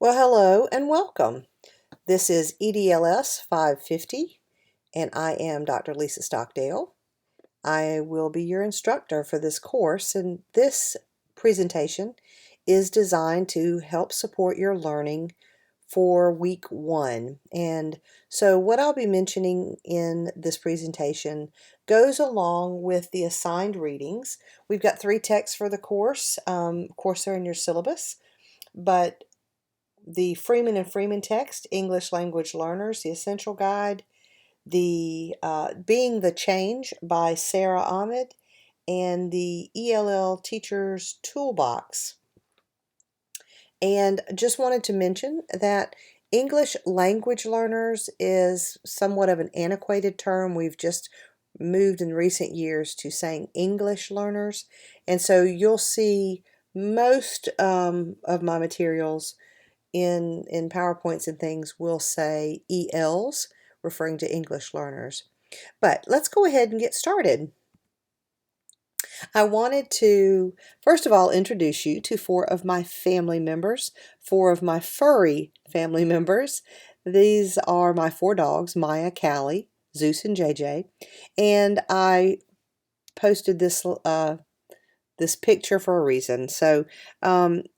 Well, hello and welcome. This is EDLS 550, and I am Dr. Lisa Stockdale. I will be your instructor for this course, and this presentation is designed to help support your learning for week 1. And so what I'll be mentioning in this presentation goes along with the assigned readings. We've got 3 texts for the course. Of course, they're in your syllabus, but the Freeman and Freeman text, English Language Learners, the Essential Guide, the Being the Change by Sarah Ahmed, and the ELL Teacher's Toolbox. And just wanted to mention that English Language Learners is somewhat of an antiquated term. We've just moved in recent years to saying English learners. And so you'll see most of my materials in PowerPoints and things will say ELs, referring to English learners. But let's go ahead and get started. I wanted to, first of all, introduce you to 4 of my family members, 4 of my furry family members. These are my 4 dogs, Maya, Callie, Zeus, and JJ. And I posted this picture for a reason. So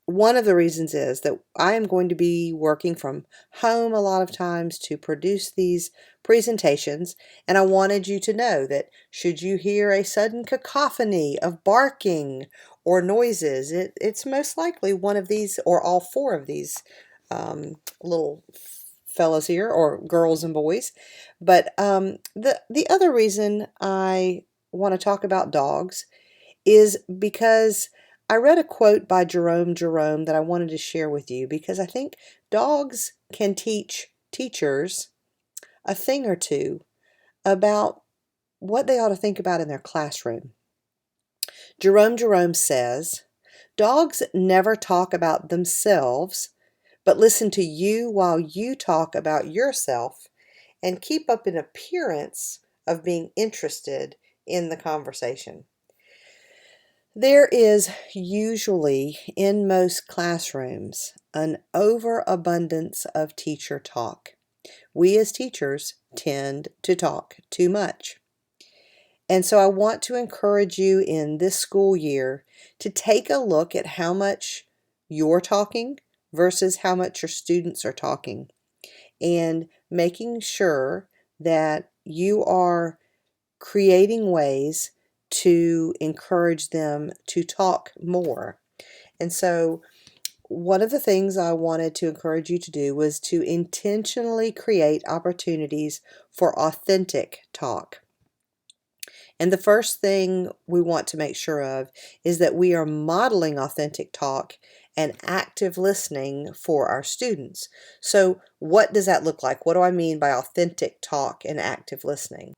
one of the reasons is that I am going to be working from home a lot of times to produce these presentations, and I wanted you to know that should you hear a sudden cacophony of barking or noises, it's most likely one of these or all 4 of these little fellas here, or girls and boys. But the other reason I want to talk about dogs is because I read a quote by Jerome that I wanted to share with you, because I think dogs can teach teachers a thing or two about what they ought to think about in their classroom. Jerome says, "Dogs never talk about themselves, but listen to you while you talk about yourself and keep up an appearance of being interested in the conversation." There is usually, in most classrooms, an overabundance of teacher talk. We as teachers tend to talk too much. And so I want to encourage you in this school year to take a look at how much you're talking versus how much your students are talking, and making sure that you are creating ways to encourage them to talk more. And so one of the things I wanted to encourage you to do was to intentionally create opportunities for authentic talk. And the first thing we want to make sure of is that we are modeling authentic talk and active listening for our students. So what does that look like? What do I mean by authentic talk and active listening?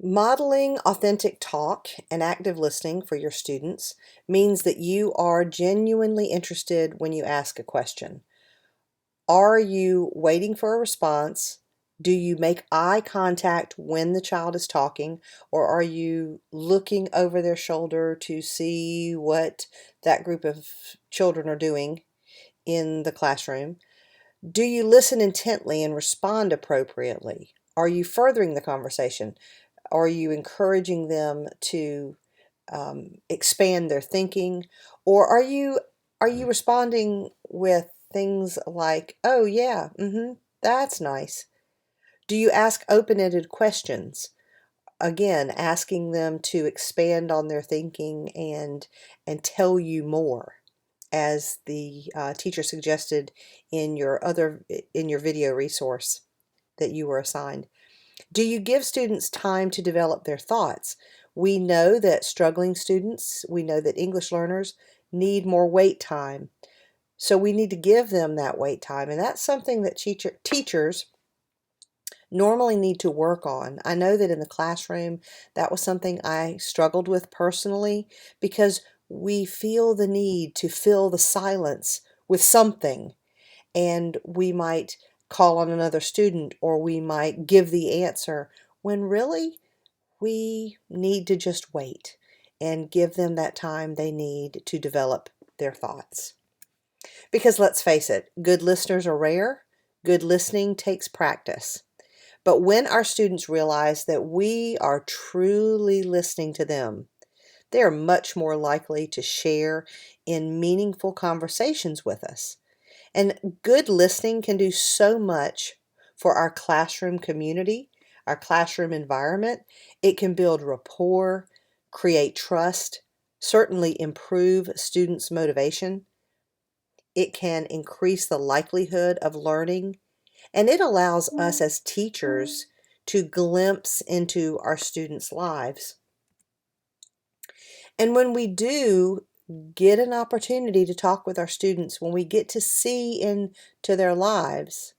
Modeling authentic talk and active listening for your students means that you are genuinely interested when you ask a question. Are you waiting for a response? Do you make eye contact when the child is talking, or are you looking over their shoulder to see what that group of children are doing in the classroom? Do you listen intently and respond appropriately? Are you furthering the conversation? Are you encouraging them to expand their thinking, or are you responding with things like, "Oh yeah, that's nice"? Do you ask open-ended questions? Again, asking them to expand on their thinking and tell you more, as the teacher suggested in your video resource that you were assigned. Do you give students time to develop their thoughts? We know that struggling students, we know that English learners need more wait time. So we need to give them that wait time. And that's something that teachers normally need to work on. I know that in the classroom, that was something I struggled with personally, because we feel the need to fill the silence with something. And we might call on another student, or we might give the answer, when really we need to just wait and give them that time they need to develop their thoughts. Because let's face it, good listeners are rare. Good listening takes practice. But when our students realize that we are truly listening to them, they are much more likely to share in meaningful conversations with us. And good listening can do so much for our classroom community, our classroom environment. It can build rapport, create trust, certainly improve students' motivation. It can increase the likelihood of learning, and it allows us as teachers to glimpse into our students' lives. And when we do get an opportunity to talk with our students, when we get to see into their lives,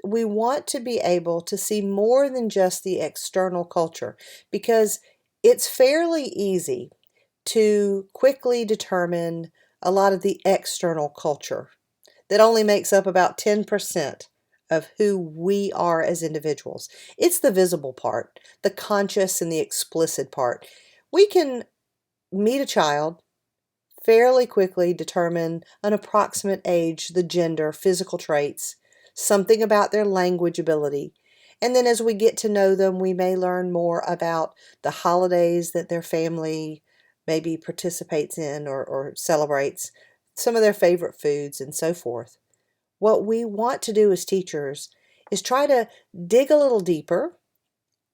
we want to be able to see more than just the external culture, because it's fairly easy to quickly determine a lot of the external culture that only makes up about 10% of who we are as individuals. It's the visible part, the conscious and the explicit part. We can meet a child, fairly quickly determine an approximate age, the gender, physical traits, something about their language ability. And then as we get to know them, we may learn more about the holidays that their family maybe participates in or celebrates, some of their favorite foods, and so forth. What we want to do as teachers is try to dig a little deeper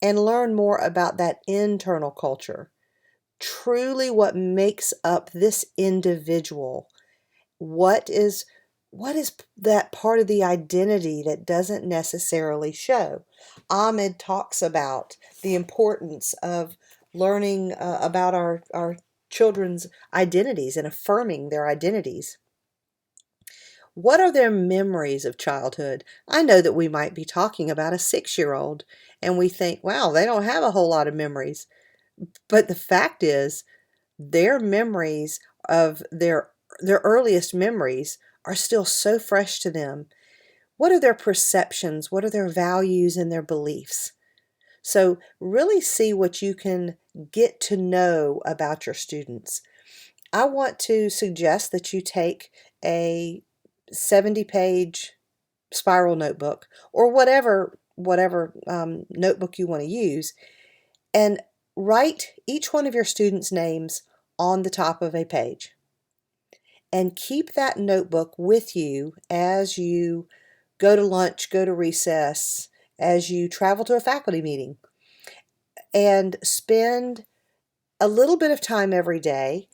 and learn more about that internal culture, truly what makes up this individual. What is that part of the identity that doesn't necessarily show? Ahmed talks about the importance of learning about our children's identities and affirming their identities. What are their memories of childhood? I know that we might be talking about a 6-year-old and we think, wow, they don't have a whole lot of memories. But the fact is, their memories of their earliest memories are still so fresh to them. What are their perceptions? What are their values and their beliefs? So really see what you can get to know about your students. I want to suggest that you take a 70-page spiral notebook or whatever notebook you want to use, and write each one of your students' names on the top of a page. And keep that notebook with you as you go to lunch, go to recess, as you travel to a faculty meeting. And spend a little bit of time every day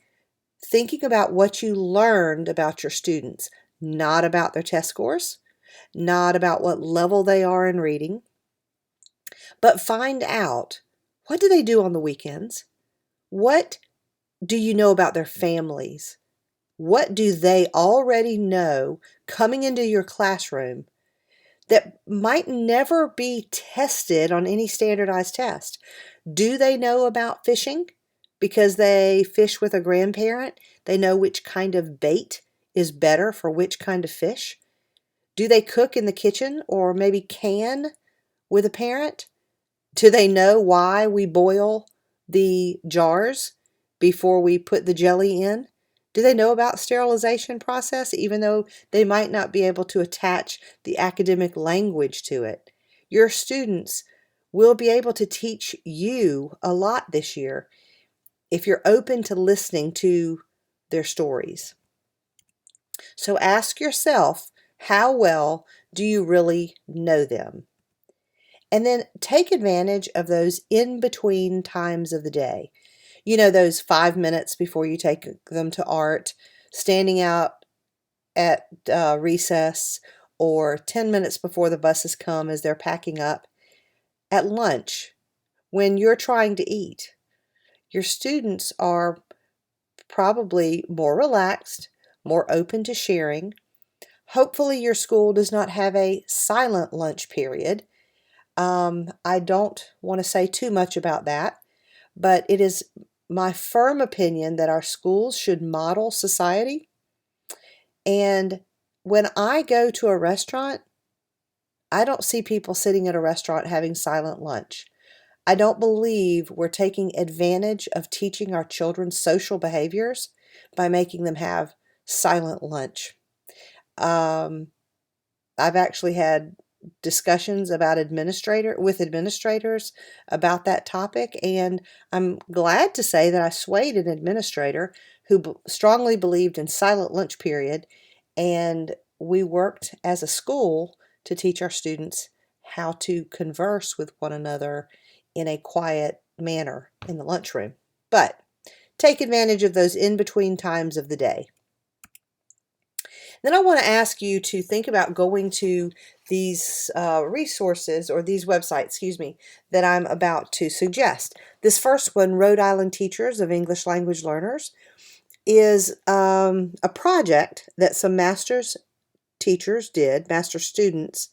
thinking about what you learned about your students, not about their test scores, not about what level they are in reading, but find out, what do they do on the weekends? What do you know about their families? What do they already know coming into your classroom that might never be tested on any standardized test? Do they know about fishing? Because they fish with a grandparent, they know which kind of bait is better for which kind of fish. Do they cook in the kitchen or maybe can with a parent? Do they know why we boil the jars before we put the jelly in? Do they know about sterilization process, even though they might not be able to attach the academic language to it? Your students will be able to teach you a lot this year if you're open to listening to their stories. So ask yourself, how well do you really know them? And then take advantage of those in between times of the day. You know, those 5 minutes before you take them to art, standing out at recess, or 10 minutes before the buses come as they're packing up, at lunch, when you're trying to eat. Your students are probably more relaxed, more open to sharing. Hopefully, your school does not have a silent lunch period. I don't want to say too much about that, but it is my firm opinion that our schools should model society. And when I go to a restaurant, I don't see people sitting at a restaurant having silent lunch. I don't believe we're taking advantage of teaching our children social behaviors by making them have silent lunch. Um, I've actually had discussions about administrators about that topic, and I'm glad to say that I swayed an administrator who strongly believed in silent lunch period, and we worked as a school to teach our students how to converse with one another in a quiet manner in the lunchroom. But take advantage of those in-between times of the day. Then I want to ask you to think about going to these resources, or these websites, excuse me, that I'm about to suggest. This first one, Rhode Island Teachers of English Language Learners, is a project that some master's teachers did, master students,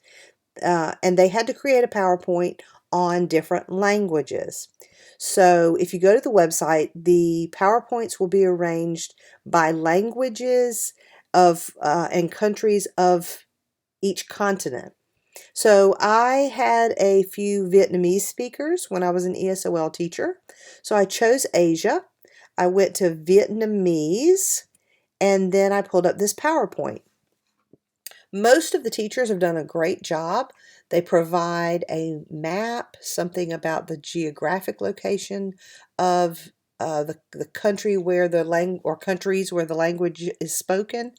and they had to create a PowerPoint on different languages. So if you go to the website, the PowerPoints will be arranged by languages of and countries of each continent. So I had a few Vietnamese speakers when I was an ESOL teacher. So I chose Asia. I went to Vietnamese, and then I pulled up this PowerPoint. Most of the teachers have done a great job. They provide a map, something about the geographic location of the country where the language, or countries where the language is spoken,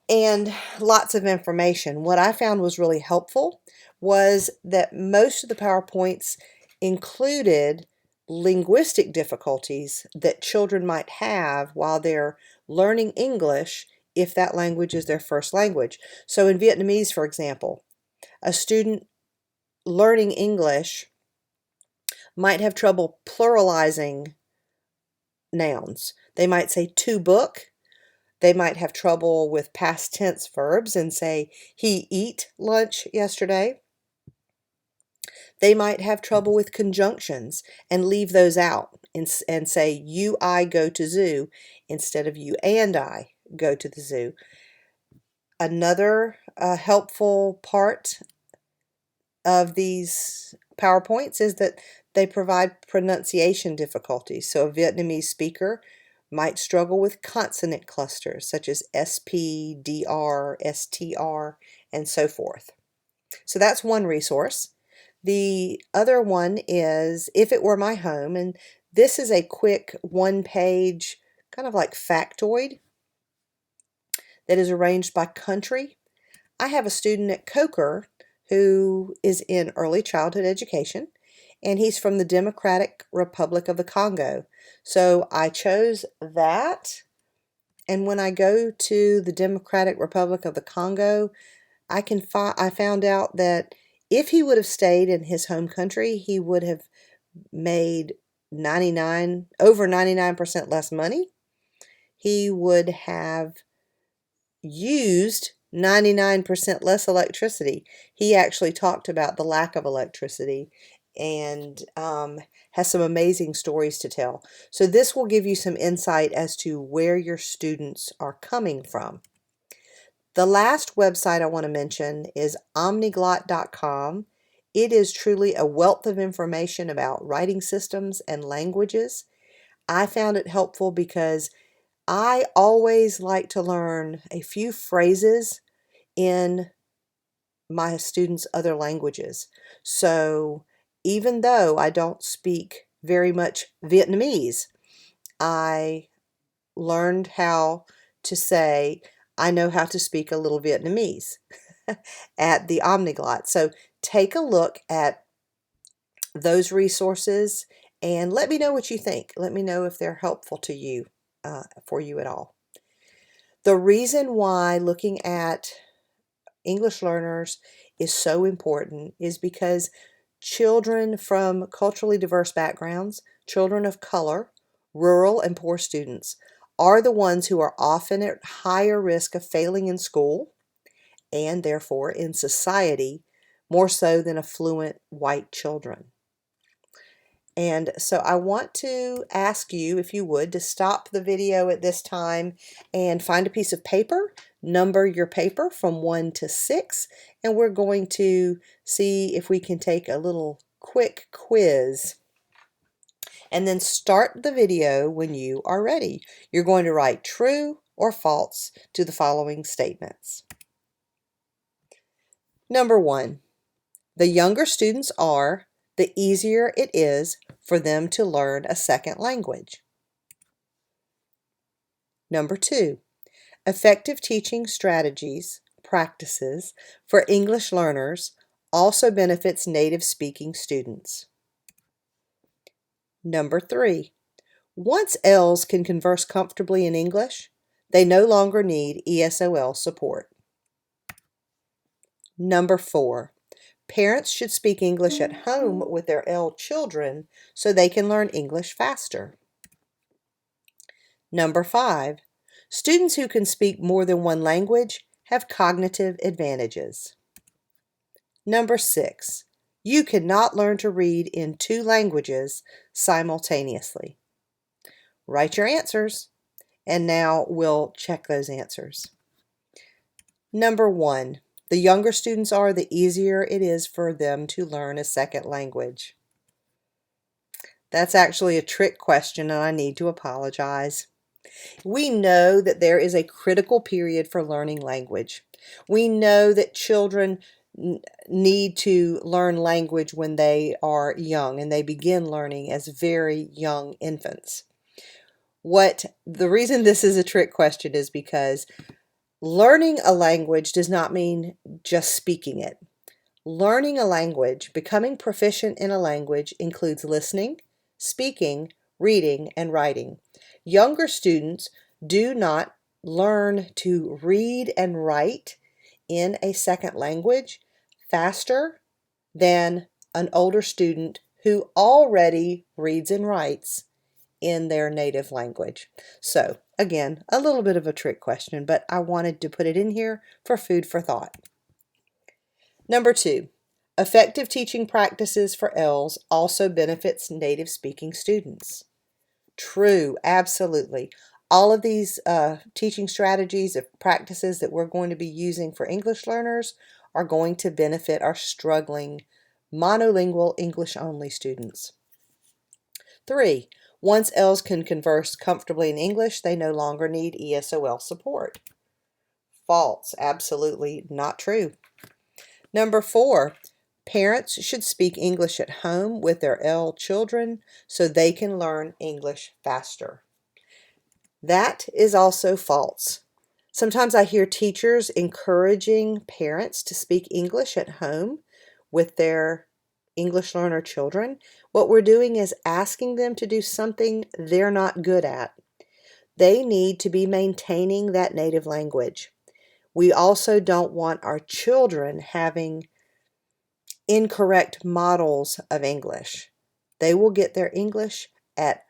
and lots of information. What I found was really helpful was that most of the PowerPoints included linguistic difficulties that children might have while they're learning English if that language is their first language. So in Vietnamese, for example, a student learning English might have trouble pluralizing nouns. They might say to book. They might have trouble with past tense verbs and say, he eat lunch yesterday. They might have trouble with conjunctions and leave those out and say, you, I go to zoo instead of you and I go to the zoo. Another helpful part of these PowerPoints is that they provide pronunciation difficulties. So a Vietnamese speaker might struggle with consonant clusters such as SP, DR, STR, and so forth. So that's one resource. The other one is If It Were My Home, and this is a quick one-page kind of like factoid that is arranged by country. I have a student at Coker who is in early childhood education, and he's from the Democratic Republic of the Congo. So I chose that, and when I go to the Democratic Republic of the Congo, I found out that if he would have stayed in his home country, he would have made over 99% less money. He would have used 99% less electricity. He actually talked about the lack of electricity and has some amazing stories to tell. So this will give you some insight as to where your students are coming from. The last website I want to mention is omniglot.com. It is truly a wealth of information about writing systems and languages. I found it helpful because I always like to learn a few phrases in my students' other languages. So even though I don't speak very much Vietnamese, I learned how to say, I know how to speak a little Vietnamese at the Omniglot. So take a look at those resources and let me know what you think. Let me know if they're helpful to you, for you at all. The reason why looking at English learners is so important is because children from culturally diverse backgrounds, children of color, rural and poor students are the ones who are often at higher risk of failing in school and therefore in society more so than affluent white children. And so I want to ask you, if you would, to stop the video at this time and find a piece of paper, number your paper from 1 to 6, and we're going to see if we can take a little quick quiz. And then start the video when you are ready. You're going to write true or false to the following statements. Number 1, the younger students are, the easier it is for them to learn a second language. Number 2, effective teaching strategies, practices for English learners also benefits native speaking students. Number 3, once ELs can converse comfortably in English, they no longer need ESOL support. Number 4, parents should speak English at home with their EL children so they can learn English faster. Number 5, students who can speak more than one language have cognitive advantages. Number 6, you cannot learn to read in 2 languages simultaneously. Write your answers, and now we'll check those answers. Number 1, the younger students are, the easier it is for them to learn a second language. That's actually a trick question, and I need to apologize. We know that there is a critical period for learning language. We know that children need to learn language when they are young, and they begin learning as very young infants. The reason this is a trick question is because learning a language does not mean just speaking it. Learning a language, becoming proficient in a language, includes listening, speaking, reading, and writing. Younger students do not learn to read and write in a second language faster than an older student who already reads and writes in their native language. So again, a little bit of a trick question, but I wanted to put it in here for food for thought. Number 2, effective teaching practices for ELs also benefits native speaking students. True, absolutely. All of these teaching strategies and practices that we're going to be using for English learners are going to benefit our struggling monolingual English-only students. 3, once ELs can converse comfortably in English, they no longer need ESOL support. False, absolutely not true. Number 4, parents should speak English at home with their EL children so they can learn English faster. That is also false. Sometimes I hear teachers encouraging parents to speak English at home with their English learner children. What we're doing is asking them to do something they're not good at. They need to be maintaining that native language. We also don't want our children having incorrect models of English. They will get their English at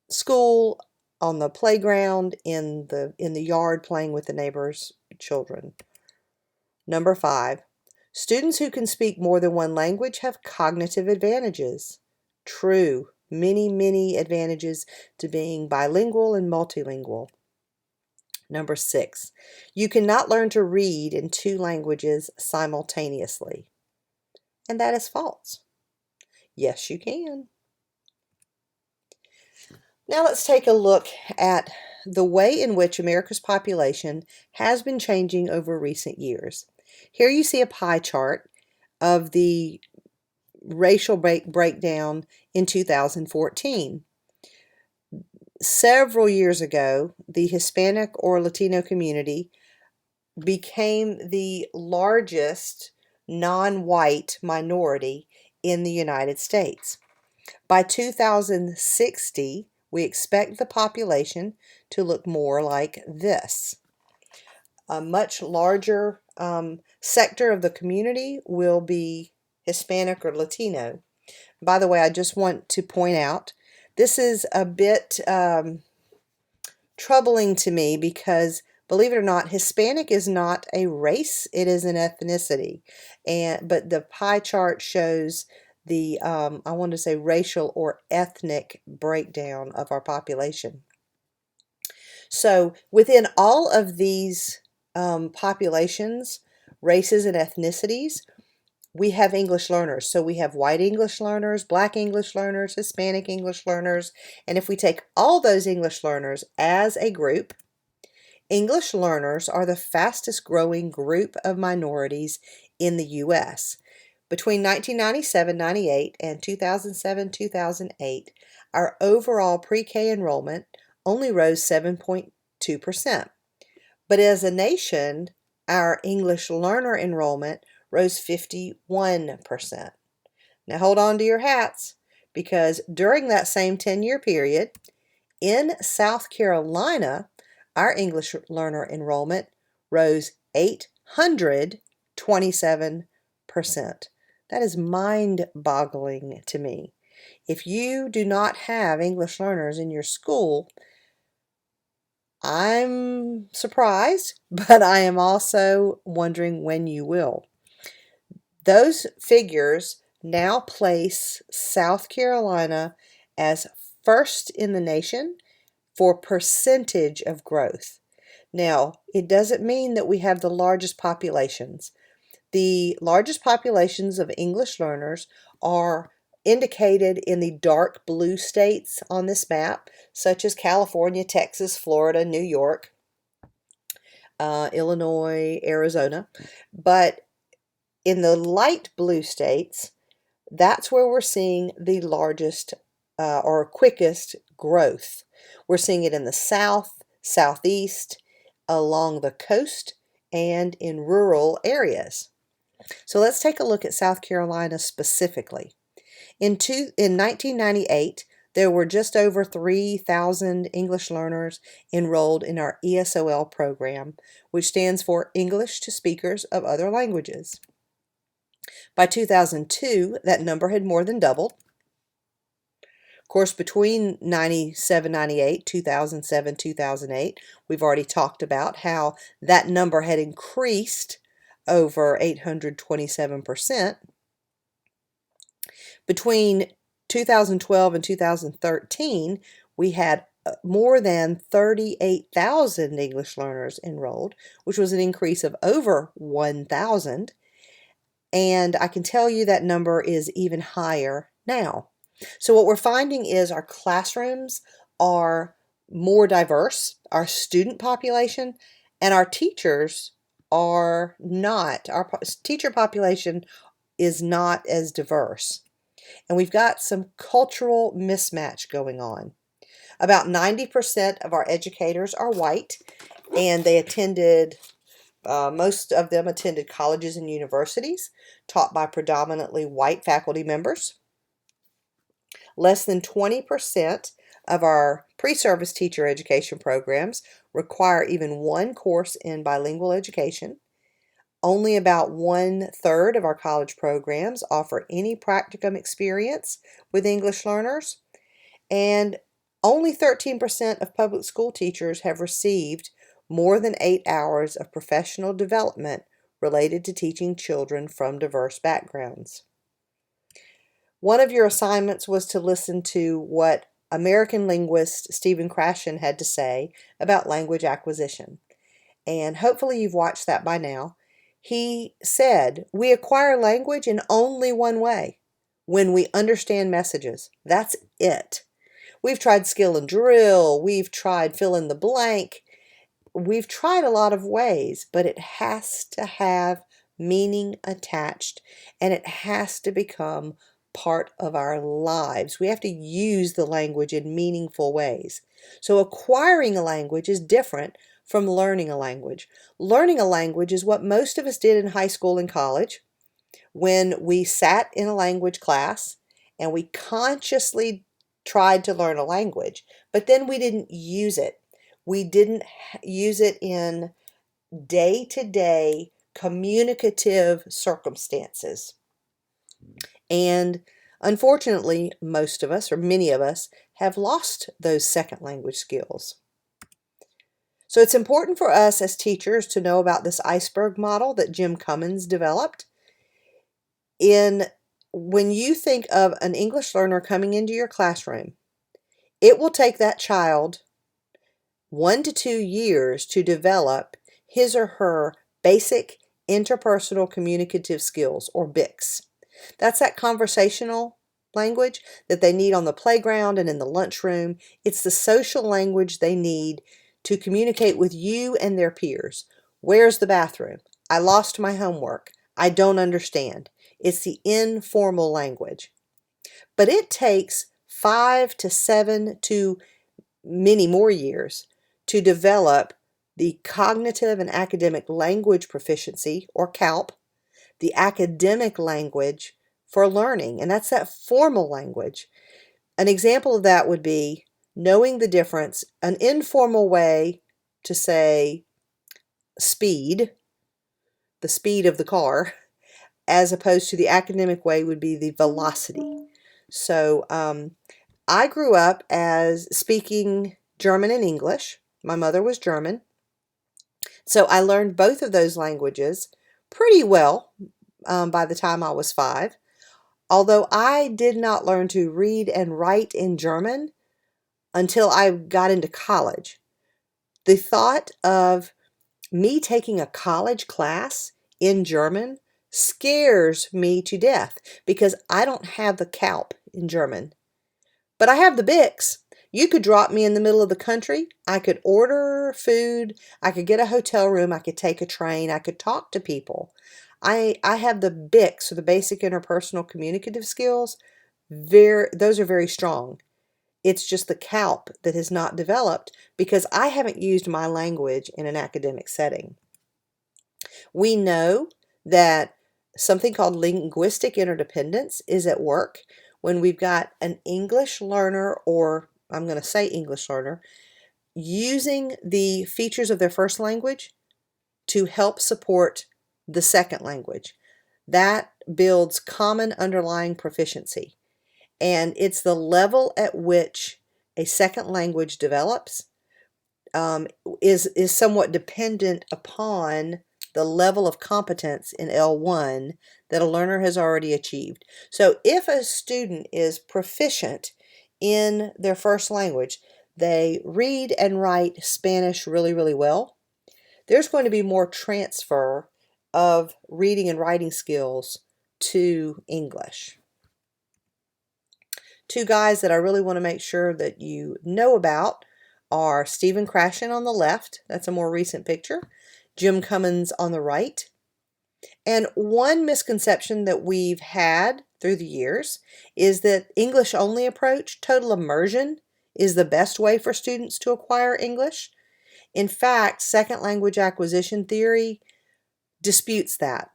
school, on the playground, in the yard playing with the neighbors' children. Number 5, students who can speak more than one language have cognitive advantages. True, many advantages to being bilingual and multilingual. Number 6, you cannot learn to read in 2 languages simultaneously. And that is false. Yes, you can. Now let's take a look at the way in which America's population has been changing over recent years. Here you see a pie chart of the racial breakdown in 2014. Several years ago, the Hispanic or Latino community became the largest non-white minority in the United States. By 2060, we expect the population to look more like this. A much larger sector of the community will be Hispanic or Latino. By the way, I just want to point out, this is a bit troubling to me because, believe it or not, Hispanic is not a race, it is an ethnicity. But the pie chart shows the, I want to say, racial or ethnic breakdown of our population. So within all of these populations, races and ethnicities, we have English learners. So we have white English learners, black English learners, Hispanic English learners, and if we take all those English learners as a group, English learners are the fastest growing group of minorities in the U.S. Between 1997-98 and 2007-2008, our overall pre-K enrollment only rose 7.2%. But as a nation, our English learner enrollment rose 51%. Now hold on to your hats, because during that same 10-year period, in South Carolina, our English learner enrollment rose 827%. That is mind-boggling to me. If you do not have English learners in your school, I'm surprised, but I am also wondering when you will. Those figures now place South Carolina as first in the nation for percentage of growth. Now, it doesn't mean that we have the largest populations. The largest populations of English learners are indicated in the dark blue states on this map, such as California, Texas, Florida, New York, Illinois, Arizona. But in the light blue states, that's where we're seeing the largest or quickest growth. We're seeing it in the south, southeast, along the coast, and in rural areas. So let's take a look at South Carolina specifically. In 1998, there were just over 3,000 English learners enrolled in our ESOL program, which stands for English to Speakers of Other Languages. By 2002, that number had more than doubled. Of course, between 97-98, 2007-2008, we've already talked about how that number had increased over 827%. Between 2012 and 2013, we had more than 38,000 English learners enrolled, which was an increase of over 1,000. And I can tell you that number is even higher now. So what we're finding is our classrooms are more diverse, our student population, and our teachers are not. Our teacher population is not as diverse. And we've got some cultural mismatch going on. About 90% of our educators are white, and they attended most of them attended colleges and universities taught by predominantly white faculty members. Less than 20% of our pre-service teacher education programs require even one course in bilingual education. Only about 1/3 of our college programs offer any practicum experience with English learners, and only 13% of public school teachers have received more than 8 hours of professional development related to teaching children from diverse backgrounds. One of your assignments was to listen to what American linguist Stephen Krashen had to say about language acquisition. And hopefully you've watched that by now. He said, "We acquire language in only one way, when we understand messages. That's it. We've tried skill and drill. We've tried fill in the blank. We've tried a lot of ways, but it has to have meaning attached, and it has to become part of our lives. We have to use the language in meaningful ways. So acquiring a language is different from learning a language. Learning a language is what most of us did in high school and college, when we sat in a language class and we consciously tried to learn a language, but then we didn't use it. We didn't use it in day-to-day communicative circumstances. And unfortunately, most of us, or many of us, have lost those second language skills. So it's important for us as teachers to know about this iceberg model that Jim Cummins developed. When you think of an English learner coming into your classroom, it will take that child 1 to 2 years to develop his or her basic interpersonal communicative skills, or BICS. That's that conversational language that they need on the playground and in the lunchroom. It's the social language they need to communicate with you and their peers. Where's the bathroom? I lost my homework. I don't understand. It's the informal language. But it takes 5 to 7 to many more years to develop the cognitive and academic language proficiency, or CALP, the academic language for learning, and that's that formal language. An example of that would be knowing the difference, an informal way to say speed, the speed of the car, as opposed to the academic way would be the velocity. So I grew up as speaking German and English. My mother was German. So I learned both of those languages pretty well by the time I was 5. Although I did not learn to read and write in German until I got into college. The thought of me taking a college class in German scares me to death because I don't have the CALP in German. But I have the Bix. You could drop me in the middle of the country. I could order food. I could get a hotel room. I could take a train. I could talk to people. I have the BICS, or the basic interpersonal communicative skills. Those are very strong. It's just the CALP that has not developed because I haven't used my language in an academic setting. We know that something called linguistic interdependence is at work when we've got an English learner, or I'm going to say English learner, using the features of their first language to help support the second language. That builds common underlying proficiency. And it's the level at which a second language develops is somewhat dependent upon the level of competence in L1 that a learner has already achieved. So if a student is proficient in their first language, they read and write Spanish really, really well, there's going to be more transfer of reading and writing skills to English. 2 guys that I really want to make sure that you know about are Stephen Krashen on the left. That's a more recent picture. Jim Cummins on the right. And one misconception that we've had through the years is that English-only approach, total immersion, is the best way for students to acquire English. In fact, second language acquisition theory disputes that.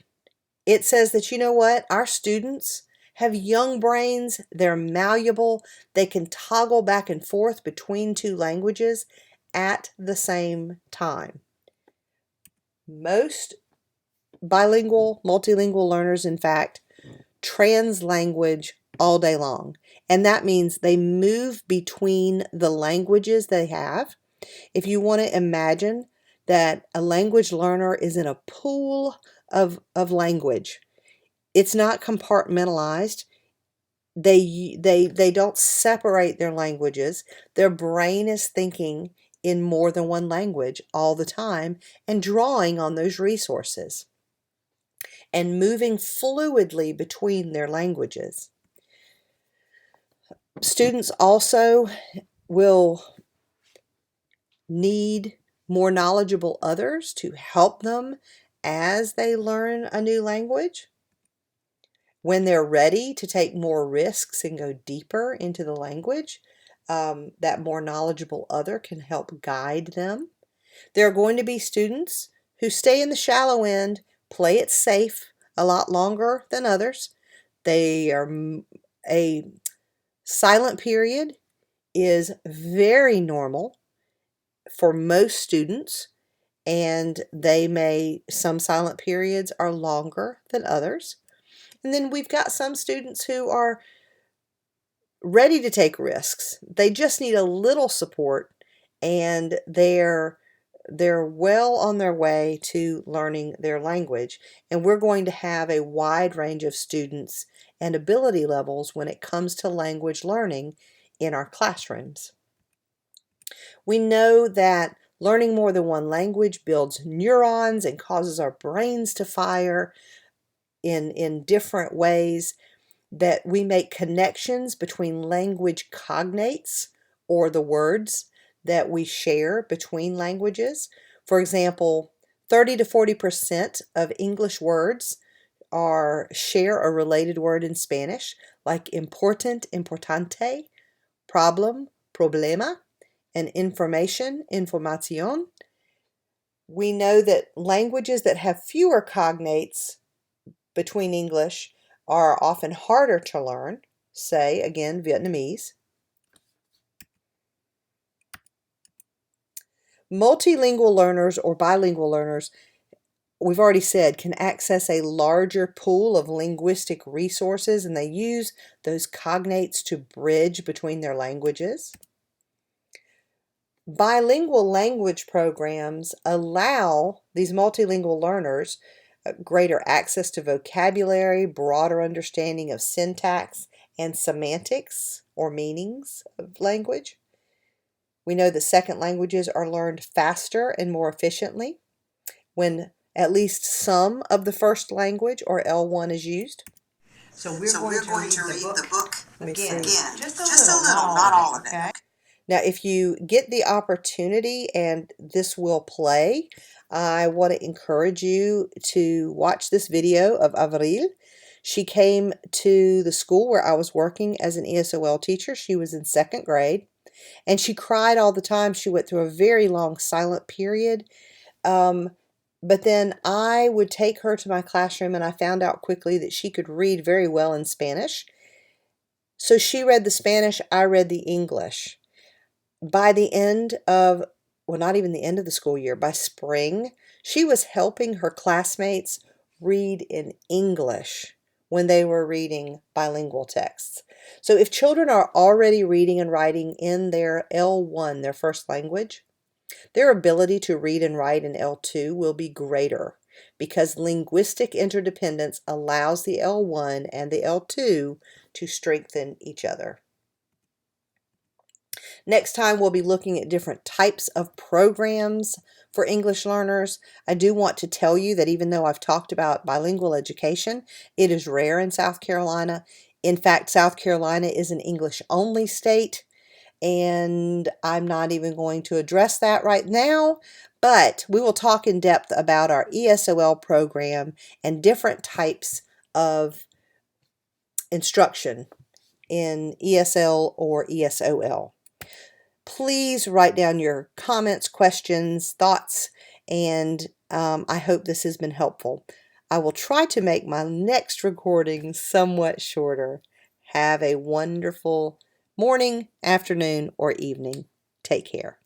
It says that, you know what, our students have young brains, they're malleable, they can toggle back and forth between 2 languages at the same time. Most bilingual, multilingual learners, in fact, translanguage all day long. And that means they move between the languages they have. If you want to imagine that a language learner is in a pool of language, it's not compartmentalized. They don't separate their languages. Their brain is thinking in more than one language all the time and drawing on those resources and moving fluidly between their languages. Students also will need more knowledgeable others to help them as they learn a new language. When they're ready to take more risks and go deeper into the language, that more knowledgeable other can help guide them. There are going to be students who stay in the shallow end, play it safe a lot longer than others. A silent period is very normal for most students, and some silent periods are longer than others. And then we've got some students who are ready to take risks. They just need a little support, and they're well on their way to learning their language. And we're going to have a wide range of students and ability levels when it comes to language learning in our classrooms. We know that learning more than one language builds neurons and causes our brains to fire in different ways, that we make connections between language cognates, or the words that we share between languages. For example, 30 to 40% of English words share a related word in Spanish, like important, importante, problem, problema, and information, información. We know that languages that have fewer cognates between English are often harder to learn, say, again, Vietnamese. Multilingual learners or bilingual learners, we've already said, can access a larger pool of linguistic resources, and they use those cognates to bridge between their languages. Bilingual language programs allow these multilingual learners greater access to vocabulary, broader understanding of syntax and semantics or meanings of language. We know that second languages are learned faster and more efficiently when at least some of the first language or L1 is used. So we're going to read the book again. Just a little, not all of it. Okay? Now, if you get the opportunity and this will play, I want to encourage you to watch this video of Avril. She came to the school where I was working as an ESOL teacher. She was in second grade, and she cried all the time. She went through a very long silent period. But then I would take her to my classroom, and I found out quickly that she could read very well in Spanish. So she read the Spanish, I read the English. By the end of, well, not even the end of the school year, by spring, she was helping her classmates read in English when they were reading bilingual texts. So if children are already reading and writing in their L1, their first language, their ability to read and write in L2 will be greater because linguistic interdependence allows the L1 and the L2 to strengthen each other. Next time we'll be looking at different types of programs for English learners. I do want to tell you that even though I've talked about bilingual education, it is rare in South Carolina. In fact, South Carolina is an English-only state, and I'm not even going to address that right now, but we will talk in depth about our ESOL program and different types of instruction in ESL or ESOL. Please write down your comments, questions, thoughts, and I hope this has been helpful. I will try to make my next recording somewhat shorter. Have a wonderful morning, afternoon, or evening. Take care.